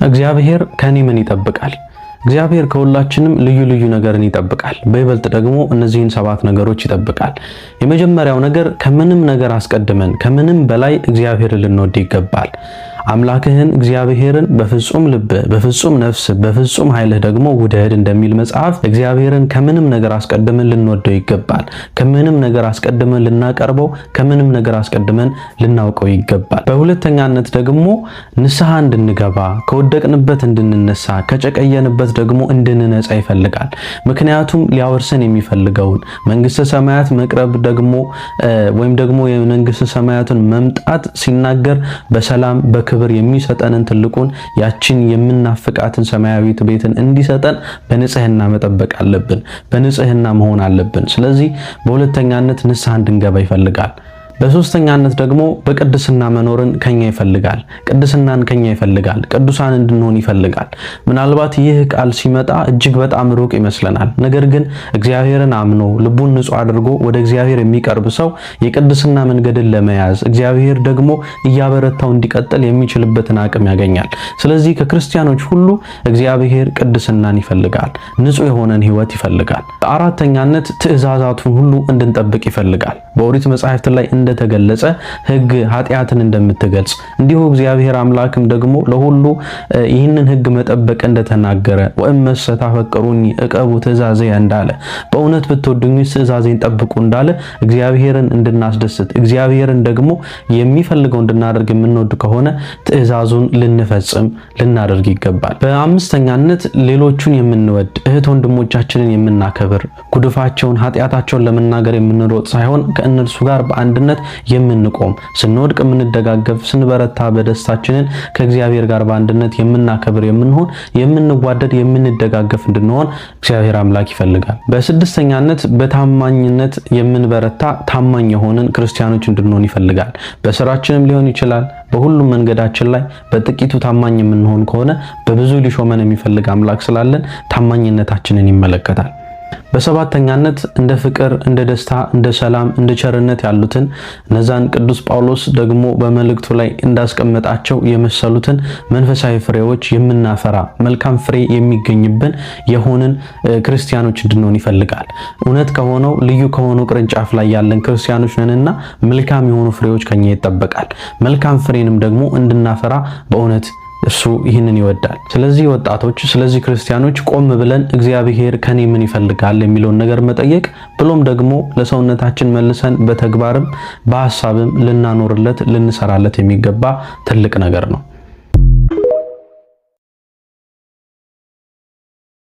እግዚአብሔር ከኔ ምን ይጠብቃል? እግዚአብሔር ከሁላችንም ልዩ ልዩ ነገርን ይጠብቃል። በይበልጥ ደግሞ እነዚህን 7 ነገሮች ይጠብቃል። የመጀመሪያው ነገር ከምንም ነገር አስቀድመን ከምንም በላይ እግዚአብሔርን ልንወድ ይገባል። አምላክህን እግዚአብሔርን በፍጹም ልብ፣ በፍጹም ነፍስ፣ በፍጹም ኃይልህ ደግሞ ውደድ እንደሚል መጽሐፍ እግዚአብሔርን ከምንም ነገር አስቀድመን ልንወደው ይገባል። ከምንም ነገር አስቀድመን ልናቀርበው፣ ከምንም ነገር አስቀድመን ልናውቀው ይገባል። በሁለተኛነት ደግሞ ንስሐ እንድንገባ፣ ከወደቅንበት እንድንነሳ፣ ከጨቀየንበት ደግሞ እንድንነጻ ይፈልጋል። ምክንያቱም ሊያወርሰን የሚፈልገውን መንግስተ ሰማያት መቅረብ ደግሞ ወይም ደግሞ የመንግስተ ሰማያትን መምጣት ሲናገር በሰላም በክብር የሚሰጠንን ትልቁን ያችን የምናፍቃትን ሰማያዊት ቤትን እንዲሰጠን በንጽህና መጠበቅ አለብን። በንጽህና መሆን አለብን። ስለዚህ በሁለተኛነት ንስሐ እንድንገባ ይፈልጋል። በሶስተኛነት ደግሞ በቅድስና መኖርን ከኛ ይፈልጋል። ቅድስናን ከኛ ይፈልጋል። ቅዱሳን እንድንሆን ይፈልጋል። ምናልባት ይህ ቃል ሲመጣ እጅግ በጣም ሩቅ ይመስለናል። ነገር ግን እግዚአብሔርን አምኖ ልቡን ንጹህ አድርጎ ወደ እግዚአብሔር የሚቀርብ ሰው የቅድስና መንገድን ለመያዝ እግዚአብሔር ደግሞ እያበረታው እንዲቀጥል የሚችልበትን አቅም ያገኛል። ስለዚህ ከክርስቲያኖች ሁሉ እግዚአብሔር ቅድስናን ይፈልጋል። ንጹህ የሆነን ህይወት ይፈልጋል። አራተኛነት ትእዛዛቱን ሁሉ እንድንጠብቅ ይፈልጋል። በኦሪት መጻሕፍት ላይ እንደተገለጸ ሕግ ኃጢአትን እንደምትገልጽ እንዲሁ እግዚአብሔር አምላክም ደግሞ ለሁሉ ይህንን ሕግ መጠበቅ እንደተናገረ ወእመሰ ታፈቅሩኒ እቀቡ ትእዛዜየ እንዳለ በእውነት ብትወዱኝ ትእዛዜን ጠብቁ እንዳለ እግዚአብሔርን እንድናስደስት እግዚአብሔርን ደግሞ የሚፈልገው እንድናደርግ የምንወድ ከሆነ ትእዛዙን ልንፈጽም ልናደርግ ይገባል። በአምስተኛነት ሌሎቹን የምንወድ እህት ወንድሞቻችንን የምናከብር ጉድፋቸውን ኃጢአታቸውን ለመናገር የምንሮጥ ሳይሆን ከእነርሱ ጋር በአንድነት የምንቆም ስንወድቅ የምንደጋገፍ ስንበረታ በደስታችንን ከእግዚአብሔር ጋር በአንድነት የምናከብር የምንሆን የምንዋደድ የምንደጋገፍ እንድንሆን እግዚአብሔር አምላክ ይፈልጋል። በስድስተኛነት በታማኝነት የምንበረታ ታማኝ የሆንን ክርስቲያኖች እንድንሆን ይፈልጋል። በስራችንም ሊሆን ይችላል። በሁሉም መንገዳችን ላይ በጥቂቱ ታማኝ የምንሆን ከሆነ በብዙ ሊሾመን የሚፈልግ አምላክ ስላለን ታማኝነታችንን ይመለከታል። በሰባተኛነት እንደ ፍቅር፣ እንደ ደስታ፣ እንደ ሰላም፣ እንደ ቸርነት ያሉትን እነዛን ቅዱስ ጳውሎስ ደግሞ በመልእክቱ ላይ እንዳስቀመጣቸው የመሰሉትን መንፈሳዊ ፍሬዎች የምናፈራ መልካም ፍሬ የሚገኝብን የሆንን ክርስቲያኖች እንድንሆን ይፈልጋል። እውነት ከሆነው ልዩ ከሆነው ቅርንጫፍ ላይ ያለን ክርስቲያኖች ነንና መልካም የሆኑ ፍሬዎች ከኛ ይጠበቃል። መልካም ፍሬንም ደግሞ እንድናፈራ በእውነት እሱ ይህንን ይወዳል። ስለዚህ ወጣቶች፣ ስለዚህ ክርስቲያኖች ቆም ብለን እግዚአብሔር ከኔ ምን ይፈልጋል የሚለውን ነገር መጠየቅ ብሎም ደግሞ ለሰውነታችን መልሰን በተግባርም በሐሳብም ልናኖርለት ልንሰራለት የሚገባ ትልቅ ነገር ነው።